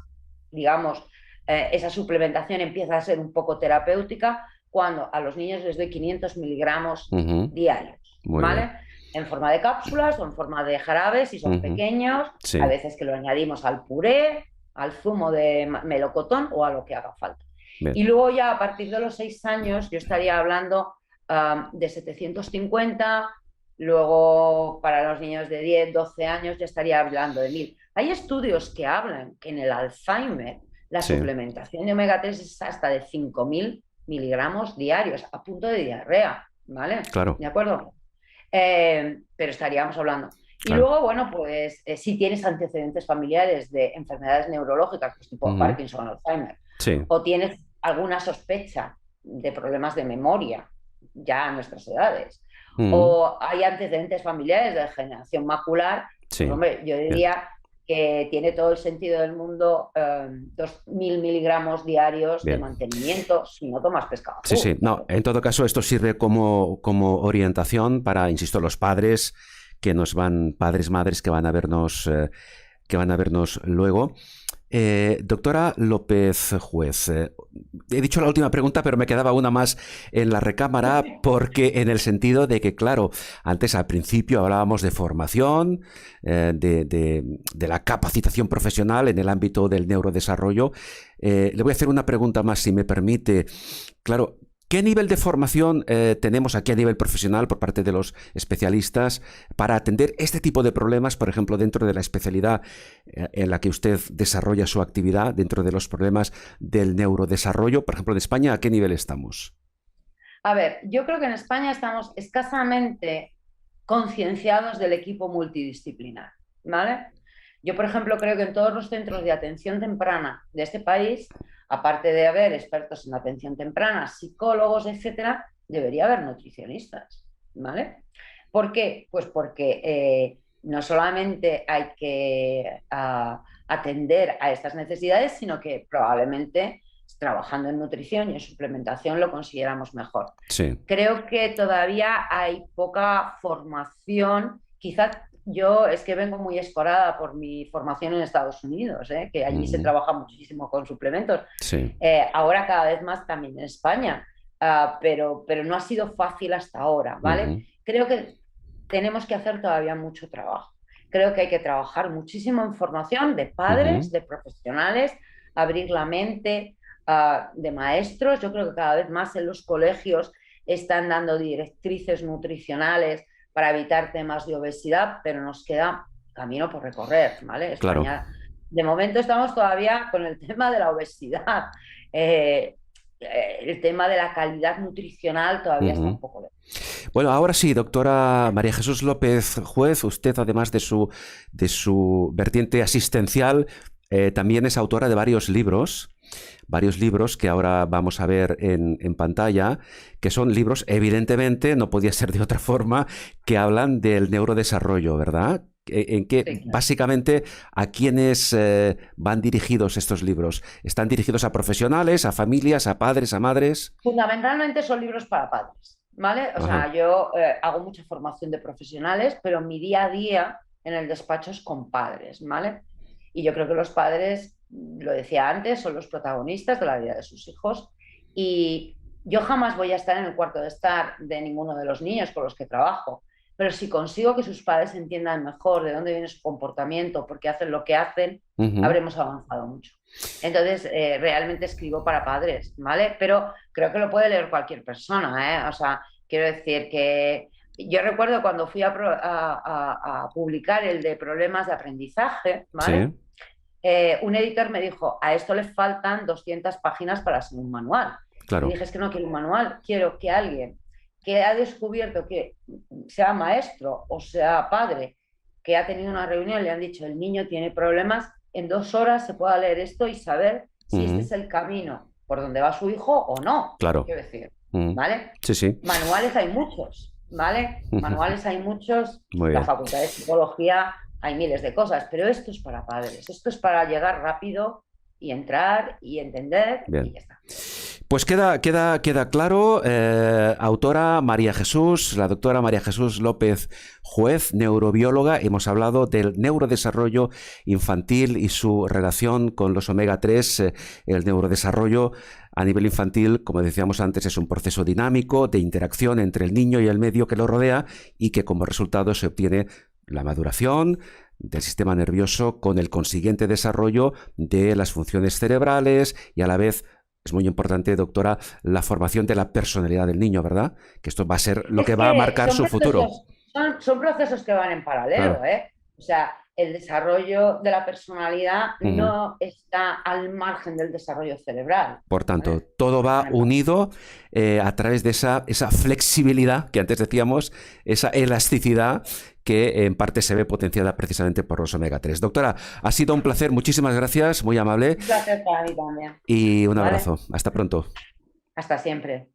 digamos, esa suplementación empieza a ser un poco terapéutica cuando a los niños les doy 500 miligramos Ujú. diarios, Muy bien. ¿vale? En forma de cápsulas o en forma de jarabes si son Ujú. pequeños, a Sí. veces que lo añadimos al puré, al zumo de melocotón o a lo que haga falta. Bien. Y luego ya a partir de los 6 años yo estaría hablando de 750 Luego, para los niños de 10, 12 años ya estaría hablando de 1000. Hay estudios que hablan que en el Alzheimer la Sí, suplementación de omega 3 es hasta de 5000 miligramos diarios, a punto de diarrea, ¿vale? claro, ¿De acuerdo? Pero estaríamos hablando. Y claro. luego, bueno, pues si tienes antecedentes familiares de enfermedades neurológicas, pues tipo Ujú. Parkinson, Alzheimer, Sí. o tienes alguna sospecha de problemas de memoria ya a nuestras edades, Ujú. o hay antecedentes familiares de degeneración macular, pues Sí. hombre, yo Bien. diría que tiene todo el sentido del mundo 2000 miligramos diarios de Bien. mantenimiento si no tomas pescado Sí, azul, sí. No, claro. en todo caso, esto sirve como orientación para, insisto, los padres que nos van, padres, madres que van a vernos luego. Doctora López Juez, he dicho la última pregunta, pero me quedaba una más en la recámara, porque en el sentido de que, claro, antes al principio hablábamos de formación, de la capacitación profesional en el ámbito del neurodesarrollo. Le voy a hacer una pregunta más, si me permite. Claro, ¿qué nivel de formación tenemos aquí a nivel profesional por parte de los especialistas para atender este tipo de problemas, por ejemplo, dentro de la especialidad en la que usted desarrolla su actividad, dentro de los problemas del neurodesarrollo? Por ejemplo, en España, ¿a qué nivel estamos? A ver, yo creo que en España estamos escasamente concienciados del equipo multidisciplinar, ¿vale? Yo, por ejemplo, creo que en todos los centros de atención temprana de este país, aparte de haber expertos en atención temprana, psicólogos, etcétera, debería haber nutricionistas, ¿vale? ¿Por qué? Pues porque no solamente hay que atender a estas necesidades, sino que probablemente trabajando en nutrición y en suplementación lo consideramos mejor. Sí. Creo que todavía hay poca formación, quizás yo es que vengo muy escorada por mi formación en Estados Unidos, que allí se Ujú. trabaja muchísimo con suplementos. Sí. Ahora cada vez más también en España, pero no ha sido fácil hasta ahora, ¿vale? Ujú. Creo que tenemos que hacer todavía mucho trabajo. Creo que hay que trabajar muchísimo en formación de padres, Ujú. de profesionales, abrir la mente de maestros. Yo creo que cada vez más en los colegios están dando directrices nutricionales para evitar temas de obesidad, pero nos queda camino por recorrer, ¿vale? Claro. España, de momento estamos todavía con el tema de la obesidad. Eh, el tema de la calidad nutricional todavía está Ujú. un poco lejos. Bueno, ahora sí, doctora María Jesús López Juez, usted, además de su vertiente asistencial, también es autora de varios libros que ahora vamos a ver en pantalla, que son libros, evidentemente, no podía ser de otra forma, que hablan del neurodesarrollo, ¿verdad? En que Sí, claro. básicamente a quiénes van dirigidos estos libros. ¿Están dirigidos a profesionales, a familias, a padres, a madres? Fundamentalmente son libros para padres, ¿vale? O Ajá. sea, yo hago mucha formación de profesionales, pero mi día a día en el despacho es con padres, ¿vale? Y yo creo que los padres, lo decía antes, son los protagonistas de la vida de sus hijos y yo jamás voy a estar en el cuarto de estar de ninguno de los niños con los que trabajo, pero si consigo que sus padres entiendan mejor de dónde viene su comportamiento, por qué hacen lo que hacen, Ujú. habremos avanzado mucho. Entonces, realmente escribo para padres, ¿vale? Pero creo que lo puede leer cualquier persona, ¿eh? O sea, quiero decir que yo recuerdo cuando fui a publicar el de problemas de aprendizaje, ¿vale? Sí, Un editor me dijo, a esto le faltan 200 páginas para ser un manual. Y claro. dije, es que no quiero un manual, quiero que alguien que ha descubierto que sea maestro o sea padre, que ha tenido una reunión y le han dicho, el niño tiene problemas, en 2 horas se pueda leer esto y saber si este Ujú. es el camino por donde va su hijo o no, Claro. quiero decir, Ujú. ¿vale? Sí, sí. Manuales hay muchos, ¿vale? Manuales hay muchos, Muy la bien. Facultad de Psicología hay miles de cosas, pero esto es para padres, esto es para llegar rápido y entrar y entender y Bien. ya está. Pues queda claro, autora María Jesús, la doctora María Jesús López Juez, neurobióloga. Hemos hablado del neurodesarrollo infantil y su relación con los omega 3. El neurodesarrollo a nivel infantil, como decíamos antes, es un proceso dinámico de interacción entre el niño y el medio que lo rodea y que como resultado se obtiene la maduración del sistema nervioso con el consiguiente desarrollo de las funciones cerebrales y a la vez es muy importante, doctora, la formación de la personalidad del niño, ¿verdad? Que esto va a ser lo Es que va a que marcar su futuro. son procesos que van en paralelo, Claro. ¿eh? O sea, el desarrollo de la personalidad Ujú. no está al margen del desarrollo cerebral, Por tanto, ¿vale? todo va Van en unido a través de esa flexibilidad que antes decíamos, esa elasticidad que en parte se ve potenciada precisamente por los omega 3. Doctora, ha sido un placer, muchísimas gracias, muy amable un placer para mí también, y un ¿vale? abrazo. Hasta pronto. Hasta siempre.